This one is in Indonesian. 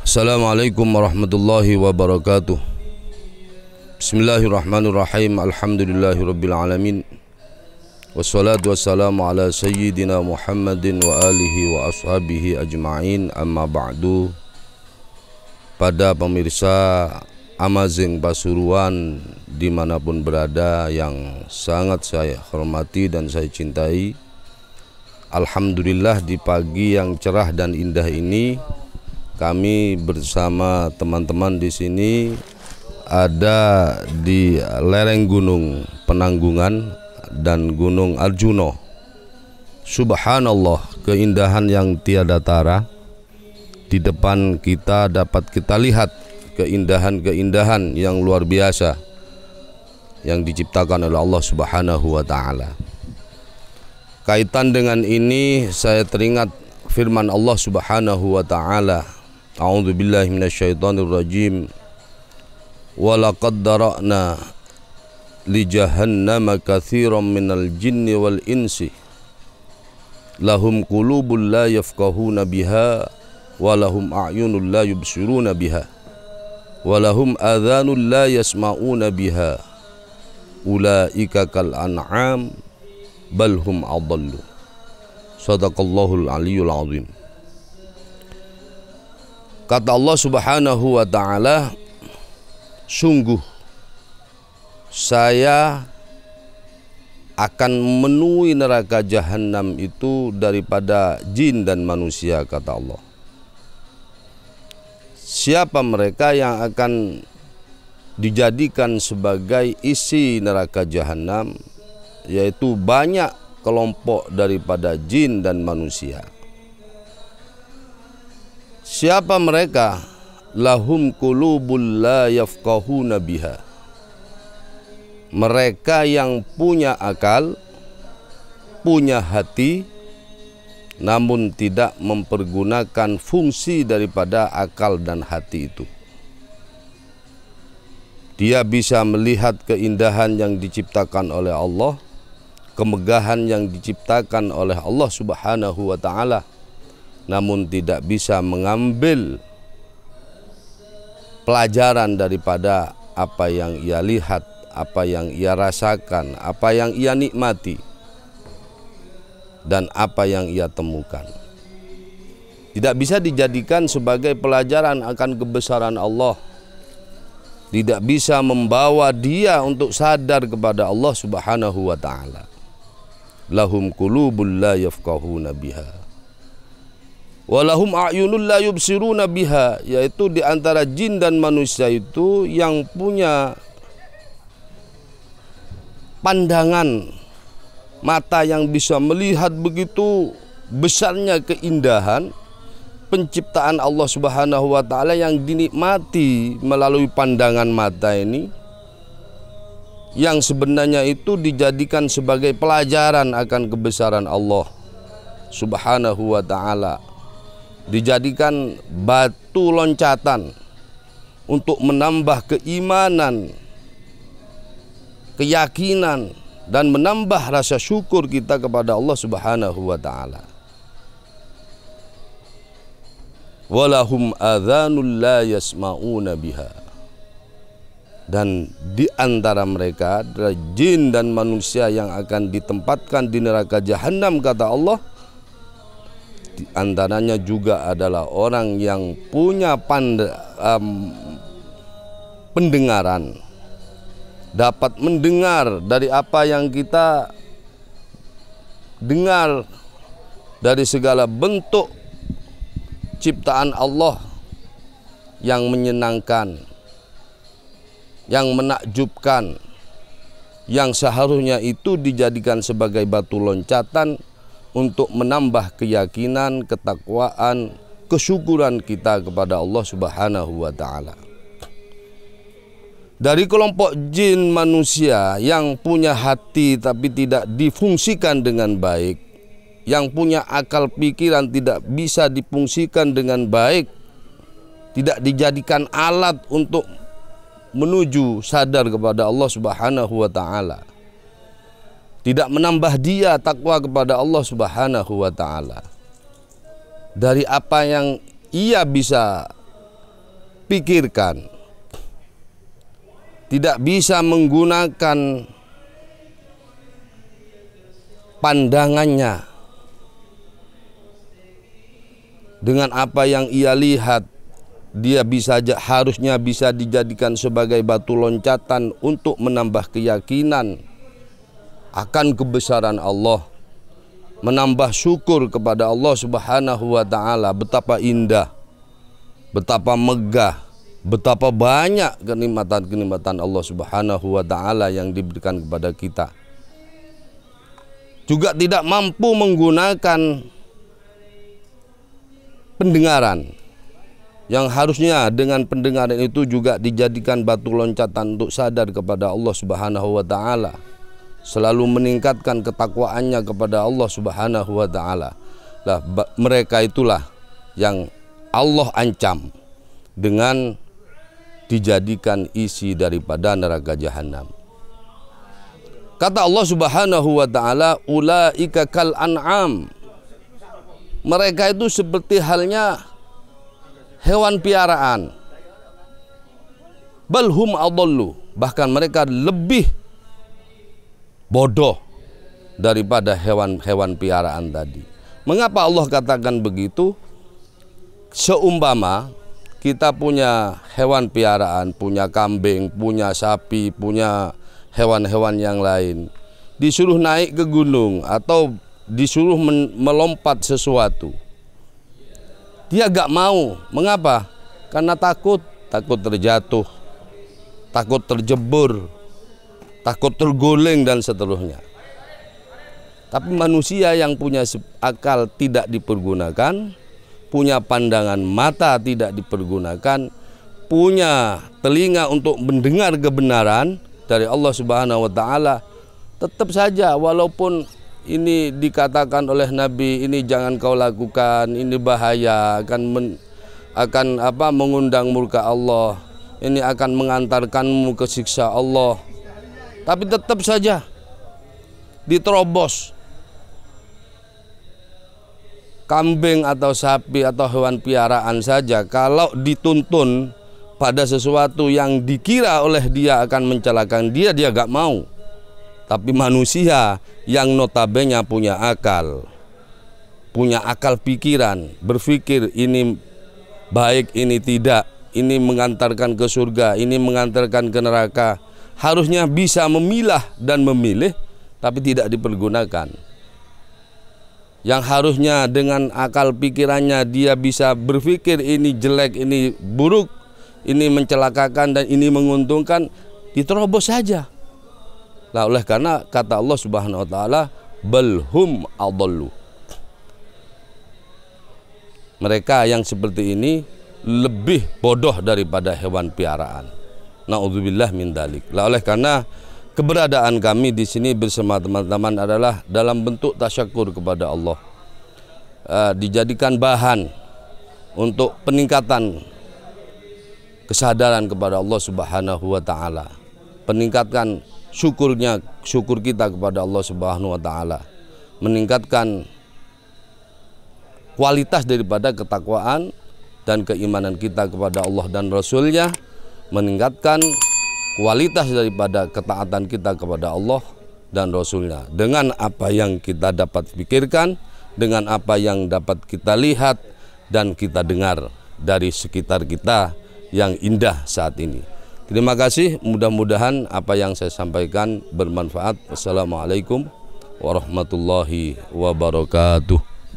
Assalamualaikum warahmatullahi wabarakatuh. Bismillahirrahmanirrahim. Alhamdulillahirabbil alamin. Wassalatu wassalamu ala sayyidina Muhammadin wa alihi wa ashabihi ajma'in. Amma ba'du. Pada pemirsa Amazing Pasuruan dimanapun berada yang sangat saya hormati dan saya cintai, alhamdulillah di pagi yang cerah dan indah ini kami bersama teman-teman di sini ada di lereng Gunung Penanggungan dan Gunung Arjuno. Subhanallah, keindahan yang tiada tara. Di depan kita dapat kita lihat keindahan-keindahan yang luar biasa yang diciptakan oleh Allah Subhanahu wa taala. Kaitan dengan ini saya teringat firman Allah Subhanahu wa taala, A'udzu billahi minasyaitonir rajim. Wa laqad dara'na li jahannama katsiran minal jinni wal insi lahum qulubun la yafqahuna biha wa lahum a'yunun la yubsiruna biha wa lahum adhanun la yasma'una biha ulaika kal an'am bal hum adallu. Shadaqallahul aliyyul azim. Kata Allah Subhanahu wa ta'ala, sungguh saya akan memenuhi neraka jahanam itu daripada jin dan manusia, kata Allah. Siapa mereka yang akan dijadikan sebagai isi neraka jahanam? Yaitu banyak kelompok daripada jin dan manusia. Siapa mereka? Lahum qulubul la yafqahuna biha. Mereka yang punya akal, punya hati, namun tidak mempergunakan fungsi daripada akal dan hati itu. Dia bisa melihat keindahan yang diciptakan oleh Allah, kemegahan yang diciptakan oleh Allah Subhanahu wa ta'ala, namun tidak bisa mengambil pelajaran daripada apa yang ia lihat, apa yang ia rasakan, apa yang ia nikmati, dan apa yang ia temukan. Tidak bisa dijadikan sebagai pelajaran akan kebesaran Allah. Tidak bisa membawa dia untuk sadar kepada Allah Subhanahu wa ta'ala. Lahum qulubun la yafqahuna biha walahum a'yunun la yubsiruna biha, yaitu di antara jin dan manusia itu yang punya pandangan mata yang bisa melihat begitu besarnya keindahan penciptaan Allah Subhanahu wa ta'ala yang dinikmati melalui pandangan mata ini, yang sebenarnya itu dijadikan sebagai pelajaran akan kebesaran Allah Subhanahu wa ta'ala, dijadikan batu loncatan untuk menambah keimanan, keyakinan, dan menambah rasa syukur kita kepada Allah Subhanahu wa ta'ala. Walahum adhanul la yasma'una biha. Dan di antara mereka adalah jin dan manusia yang akan ditempatkan di neraka jahanam, kata Allah. Di antaranya juga adalah orang yang punya pendengaran, dapat mendengar dari apa yang kita dengar dari segala bentuk ciptaan Allah yang menyenangkan, yang menakjubkan, yang seharusnya itu dijadikan sebagai batu loncatan untuk menambah keyakinan, ketakwaan, kesyukuran kita kepada Allah Subhanahu wa ta'ala. Dari kelompok jin manusia yang punya hati tapi tidak difungsikan dengan baik, yang punya akal pikiran tidak bisa difungsikan dengan baik, tidak dijadikan alat untuk menuju sadar kepada Allah Subhanahu wa ta'ala, tidak menambah dia takwa kepada Allah Subhanahu wa ta'ala. Dari apa yang ia bisa pikirkan, tidak bisa menggunakan pandangannya dengan apa yang ia lihat, dia harusnya bisa dijadikan sebagai batu loncatan untuk menambah keyakinan akan kebesaran Allah, menambah syukur kepada Allah Subhanahu wa taala. Betapa indah, betapa megah, betapa banyak kenikmatan-kenikmatan Allah Subhanahu wa taala yang diberikan kepada kita. Juga tidak mampu menggunakan pendengaran yang harusnya dengan pendengaran itu juga dijadikan batu loncatan untuk sadar kepada Allah Subhanahu wa taala, selalu meningkatkan ketakwaannya kepada Allah Subhanahu wa taala. Lah, mereka itulah yang Allah ancam dengan dijadikan isi daripada neraka jahanam. Kata Allah Subhanahu wa taala, ulaika kal an'am. Mereka itu seperti halnya hewan piaraan. Bal hum adallu. Bahkan mereka lebih bodoh daripada hewan-hewan piaraan tadi. Mengapa Allah katakan begitu? Seumpama kita punya hewan piaraan, punya kambing, punya sapi, punya hewan-hewan yang lain, disuruh naik ke gunung atau disuruh melompat sesuatu, dia gak mau. Mengapa? Karena takut terjatuh, takut terjebur, takut terguling dan seterusnya. Tapi manusia yang punya akal tidak dipergunakan, punya pandangan mata tidak dipergunakan, punya telinga untuk mendengar kebenaran dari Allah Subhanahu wa taala, tetap saja walaupun ini dikatakan oleh Nabi, ini jangan kau lakukan, ini bahaya, akan mengundang murka Allah, ini akan mengantarkanmu ke siksa Allah. Tapi tetap saja diterobos. Kambing atau sapi atau hewan piaraan saja, kalau dituntun pada sesuatu yang dikira oleh dia akan mencelakakan dia gak mau. Tapi manusia yang notabene punya akal pikiran, berpikir ini baik, ini tidak, ini mengantarkan ke surga, ini mengantarkan ke neraka, harusnya bisa memilah dan memilih, tapi tidak dipergunakan. Yang harusnya dengan akal pikirannya dia bisa berpikir ini jelek, ini buruk, ini mencelakakan dan ini menguntungkan, diterobos saja. Nah, oleh karena kata Allah Subhanahu wa taala, balhum adallu. Mereka yang seperti ini lebih bodoh daripada hewan piaraan. Nauzubillah min dzalik. Lah, oleh karena keberadaan kami di sini bersama teman-teman adalah dalam bentuk tasyakur kepada Allah. Dijadikan bahan untuk peningkatan kesadaran kepada Allah Subhanahu wa taala. Peningkatkan syukur kita kepada Allah Subhanahu wa taala, meningkatkan kualitas daripada ketakwaan dan keimanan kita kepada Allah dan Rasul-Nya, meningkatkan kualitas daripada ketaatan kita kepada Allah dan Rasul-Nya dengan apa yang kita dapat pikirkan, dengan apa yang dapat kita lihat dan kita dengar dari sekitar kita yang indah saat ini. Terima kasih, mudah-mudahan apa yang saya sampaikan bermanfaat. Wassalamualaikum warahmatullahi wabarakatuh.